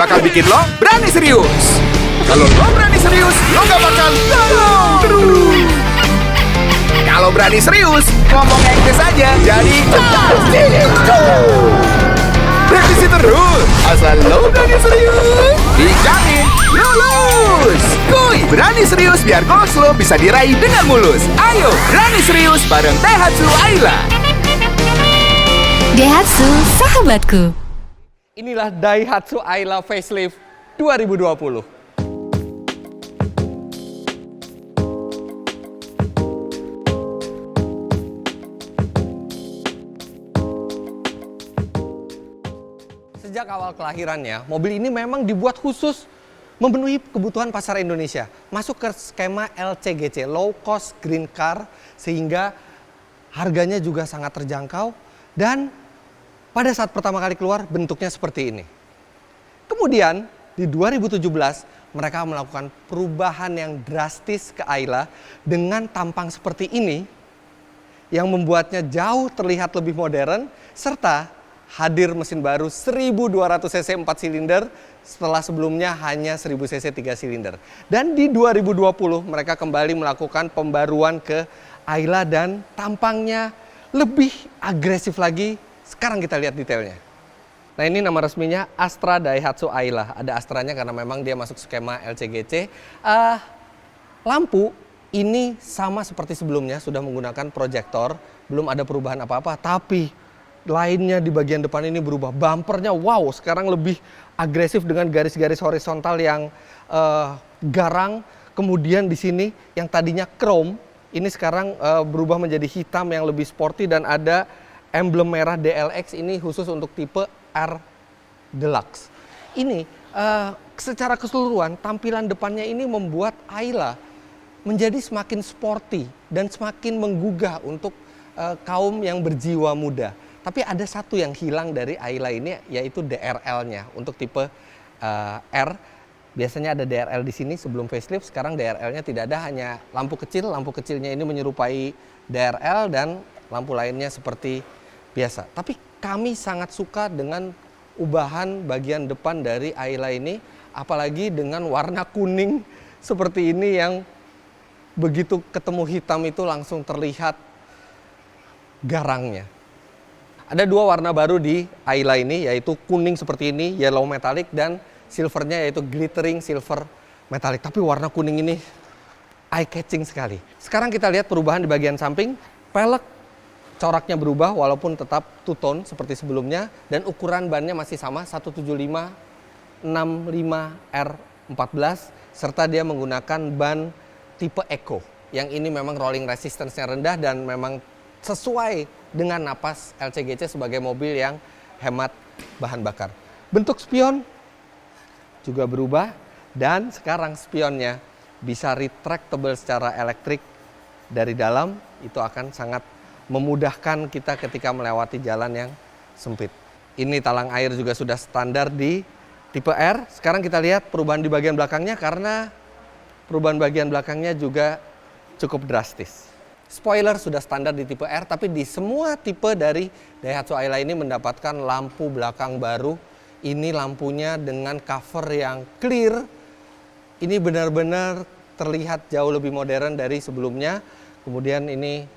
bakal bikin lo berani serius. Kalau lo berani serius, lo gak bakal galau terus. Kalau berani serius, ngomong Inggris aja. Jadi revisi terus. Asal lo berani serius, dijamin lulus. Kuy, berani serius biar goals lo bisa diraih dengan mulus. Ayo, berani serius bareng Daihatsu Ayla. Daihatsu, sahabatku. Inilah Daihatsu Ayla Facelift 2020. Sejak awal kelahirannya, mobil ini memang dibuat khusus memenuhi kebutuhan pasar Indonesia. Masuk ke skema LCGC, Low Cost Green Car, sehingga harganya juga sangat terjangkau. Dan pada saat pertama kali keluar, bentuknya seperti ini. Kemudian di 2017, mereka melakukan perubahan yang drastis ke Ayla dengan tampang seperti ini, yang membuatnya jauh terlihat lebih modern, serta hadir mesin baru 1200 cc 4 silinder setelah sebelumnya hanya 1000 cc 3 silinder. Dan di 2020 mereka kembali melakukan pembaruan ke Ayla dan tampangnya lebih agresif lagi. Sekarang kita lihat detailnya. Nah, ini nama resminya Astra Daihatsu Ayla. Ada Astranya karena memang dia masuk skema LCGC. Lampu ini sama seperti sebelumnya, sudah menggunakan proyektor, belum ada perubahan apa-apa, tapi lainnya di bagian depan ini berubah. Bumpernya wow, sekarang lebih agresif dengan garis-garis horizontal yang garang. Kemudian di sini yang tadinya chrome, ini sekarang berubah menjadi hitam yang lebih sporty dan ada emblem merah DLX, ini khusus untuk tipe R Deluxe. Ini secara keseluruhan tampilan depannya ini membuat Ayla menjadi semakin sporty dan semakin menggugah untuk kaum yang berjiwa muda. Tapi ada satu yang hilang dari Ayla ini, yaitu DRL-nya. Untuk tipe R, biasanya ada DRL di sini sebelum facelift. Sekarang DRL-nya tidak ada, hanya lampu kecil. Lampu kecilnya ini menyerupai DRL dan lampu lainnya seperti biasa. Tapi kami sangat suka dengan ubahan bagian depan dari Ayla ini, apalagi dengan warna kuning seperti ini yang begitu ketemu hitam itu langsung terlihat garangnya. Ada dua warna baru di Ayla ini, yaitu kuning seperti ini, yellow metallic, dan silvernya yaitu glittering silver metallic. Tapi warna kuning ini eye catching sekali. Sekarang kita lihat perubahan di bagian samping. Pelek coraknya berubah walaupun tetap two tone seperti sebelumnya, dan ukuran bannya masih sama 175/65R14, serta dia menggunakan ban tipe Eco. Yang ini memang rolling resistance-nya rendah dan memang sesuai dengan napas LCGC sebagai mobil yang hemat bahan bakar. Bentuk spion juga berubah, dan sekarang spionnya bisa retractable secara elektrik dari dalam. Itu akan sangat memudahkan kita ketika melewati jalan yang sempit. Ini talang air juga sudah standar di tipe R. Sekarang kita lihat perubahan di bagian belakangnya, karena perubahan bagian belakangnya juga cukup drastis. Spoiler sudah standar di tipe R, tapi di semua tipe dari Daihatsu Ayla ini mendapatkan lampu belakang baru. Ini lampunya dengan cover yang clear. Ini benar-benar terlihat jauh lebih modern dari sebelumnya. Kemudian ini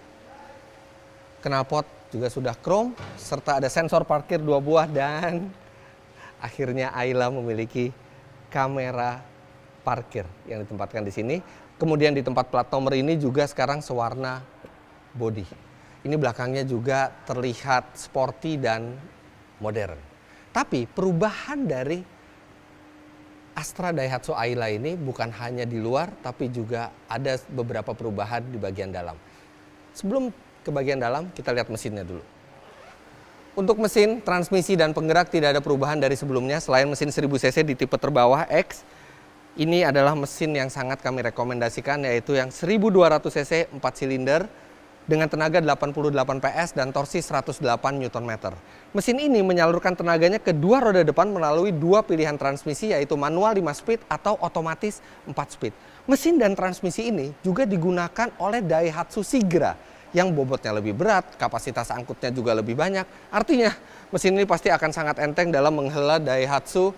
knalpot juga sudah chrome, serta ada sensor parkir 2 buah, dan akhirnya Ayla memiliki kamera parkir yang ditempatkan di sini. Kemudian di tempat plat nomor ini juga sekarang sewarna body. Ini belakangnya juga terlihat sporty dan modern. Tapi perubahan dari Astra Daihatsu Ayla ini bukan hanya di luar, tapi juga ada beberapa perubahan di bagian dalam. Sebelum ke bagian dalam, kita lihat mesinnya dulu. Untuk mesin, transmisi, dan penggerak tidak ada perubahan dari sebelumnya selain mesin 1000 cc di tipe terbawah X. Ini adalah mesin yang sangat kami rekomendasikan, yaitu yang 1200 cc 4 silinder dengan tenaga 88 PS dan torsi 108 Nm. Mesin ini menyalurkan tenaganya ke dua roda depan melalui dua pilihan transmisi, yaitu manual 5 speed atau otomatis 4 speed. Mesin dan transmisi ini juga digunakan oleh Daihatsu Sigra yang bobotnya lebih berat, kapasitas angkutnya juga lebih banyak. Artinya mesin ini pasti akan sangat enteng dalam menghela Daihatsu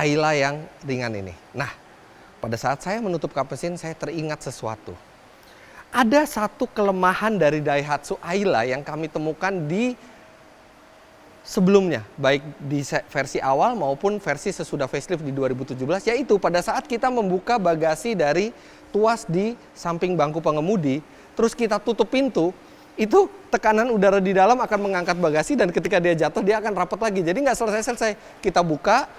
Ayla yang ringan ini. Nah, pada saat saya menutup kap mesin, saya teringat sesuatu. Ada satu kelemahan dari Daihatsu Ayla yang kami temukan di sebelumnya, baik di versi awal maupun versi sesudah facelift di 2017, yaitu pada saat kita membuka bagasi dari tuas di samping bangku pengemudi, terus kita tutup pintu, itu tekanan udara di dalam akan mengangkat bagasi dan ketika dia jatuh dia akan rapat lagi. Jadi nggak selesai-selesai. Kita buka,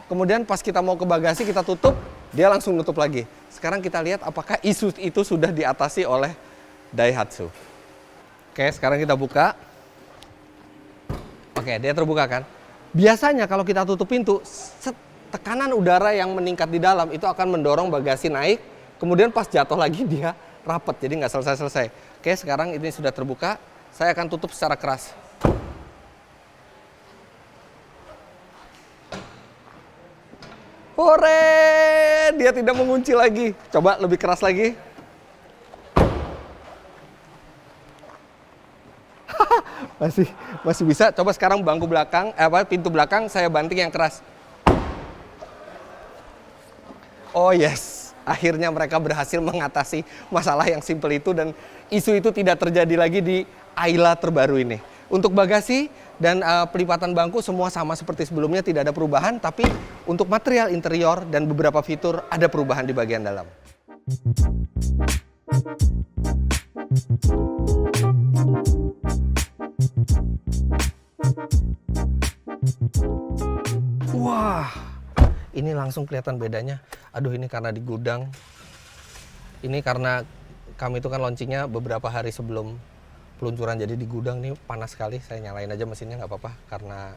kemudian pas kita mau ke bagasi kita tutup, dia langsung nutup lagi. Sekarang kita lihat apakah isu itu sudah diatasi oleh Daihatsu. Oke, sekarang kita buka. Oke, dia terbuka kan. Biasanya kalau kita tutup pintu, tekanan udara yang meningkat di dalam itu akan mendorong bagasi naik, kemudian pas jatuh lagi dia rapat, jadi nggak selesai-selesai. Oke, sekarang ini sudah terbuka, saya akan tutup secara keras. Hore, dia tidak mengunci lagi. Coba lebih keras lagi. masih bisa. Coba sekarang bangku belakang, pintu belakang saya banting yang keras. Oh yes, akhirnya mereka berhasil mengatasi masalah yang simpel itu dan isu itu tidak terjadi lagi di Ayla terbaru ini. Untuk bagasi dan pelipatan bangku semua sama seperti sebelumnya, tidak ada perubahan, tapi untuk material interior dan beberapa fitur ada perubahan di bagian dalam. Wah, ini langsung kelihatan bedanya. Aduh, ini karena di gudang. Ini karena kami itu kan launchingnya beberapa hari sebelum peluncuran, jadi di gudang nih panas sekali. Saya nyalain aja mesinnya nggak apa-apa karena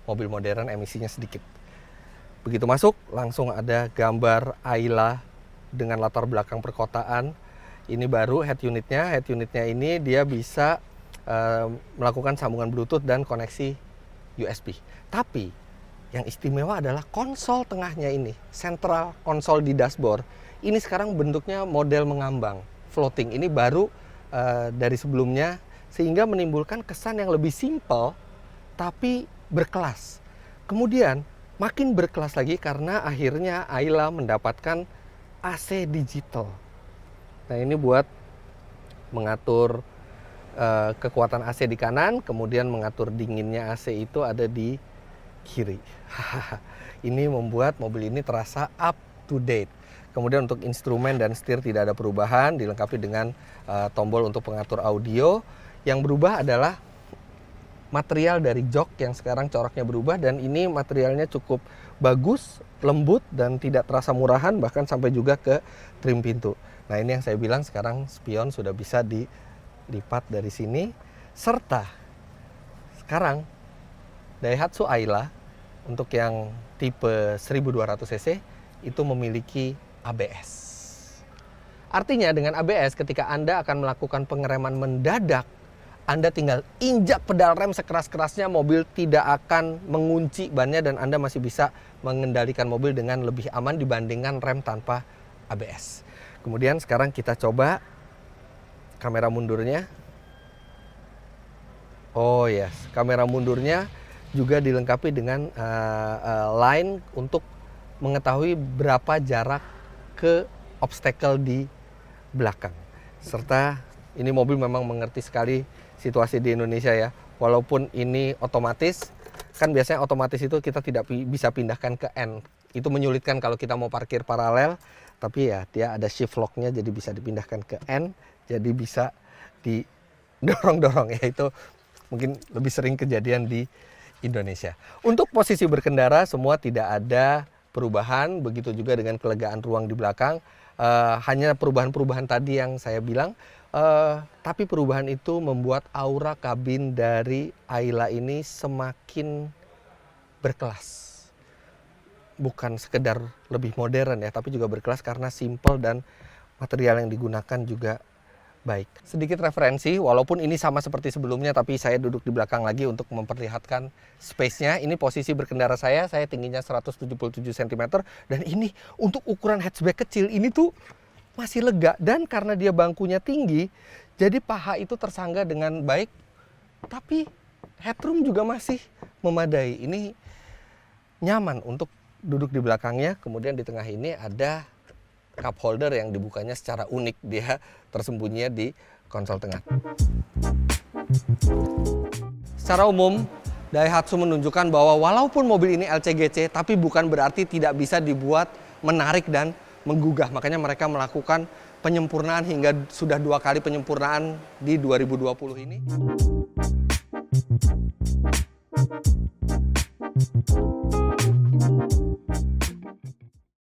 mobil modern emisinya sedikit. Begitu masuk langsung ada gambar Ayla dengan latar belakang perkotaan. Ini baru head unitnya. Head unitnya ini dia bisa melakukan sambungan Bluetooth dan koneksi USB. Tapi yang istimewa adalah konsol tengahnya ini, central console di dashboard. Ini sekarang bentuknya model mengambang, floating. Ini baru dari sebelumnya, sehingga menimbulkan kesan yang lebih simpel tapi berkelas. Kemudian makin berkelas lagi karena akhirnya Ayla mendapatkan AC digital. Nah, ini buat mengatur kekuatan AC di kanan, kemudian mengatur dinginnya AC itu ada di kiri. Ini membuat mobil ini terasa up to date. Kemudian untuk instrumen dan setir tidak ada perubahan, dilengkapi dengan tombol untuk pengatur audio. Yang berubah adalah material dari jok yang sekarang coraknya berubah, dan ini materialnya cukup bagus, lembut dan tidak terasa murahan, bahkan sampai juga ke trim pintu. Nah, ini yang saya bilang sekarang spion sudah bisa dilipat dari sini, serta sekarang Daihatsu Ayla untuk yang tipe 1200 cc itu memiliki ABS. Artinya dengan ABS ketika Anda akan melakukan pengereman mendadak, Anda tinggal injak pedal rem sekeras-kerasnya, mobil tidak akan mengunci bannya dan Anda masih bisa mengendalikan mobil dengan lebih aman dibandingkan rem tanpa ABS. Kemudian sekarang kita coba kamera mundurnya. Oh yes, kamera mundurnya juga dilengkapi dengan line untuk mengetahui berapa jarak ke obstacle di belakang. Serta ini mobil memang mengerti sekali situasi di Indonesia ya. Walaupun ini otomatis, kan biasanya otomatis itu kita tidak bisa pindahkan ke N. Itu menyulitkan kalau kita mau parkir paralel. Tapi ya dia ada shift lock-nya, jadi bisa dipindahkan ke N. Jadi bisa didorong-dorong, ya itu mungkin lebih sering kejadian di Indonesia. Untuk posisi berkendara semua tidak ada perubahan, begitu juga dengan kelegaan ruang di belakang. Hanya perubahan-perubahan tadi yang saya bilang, tapi perubahan itu membuat aura kabin dari Ayla ini semakin berkelas. Bukan sekedar lebih modern ya, tapi juga berkelas karena simple dan material yang digunakan juga baik. Sedikit referensi, walaupun ini sama seperti sebelumnya, tapi saya duduk di belakang lagi untuk memperlihatkan space-nya. Ini posisi berkendara saya tingginya 177 cm, dan ini untuk ukuran hatchback kecil, ini tuh masih lega. Dan karena dia bangkunya tinggi, jadi paha itu tersangga dengan baik, tapi headroom juga masih memadai. Ini nyaman untuk duduk di belakangnya. Kemudian di tengah ini ada cup holder yang dibukanya secara unik, dia tersembunyinya di konsol tengah. Secara umum, Daihatsu menunjukkan bahwa walaupun mobil ini LCGC, tapi bukan berarti tidak bisa dibuat menarik dan menggugah. Makanya mereka melakukan penyempurnaan hingga sudah 2 kali penyempurnaan di 2020 ini.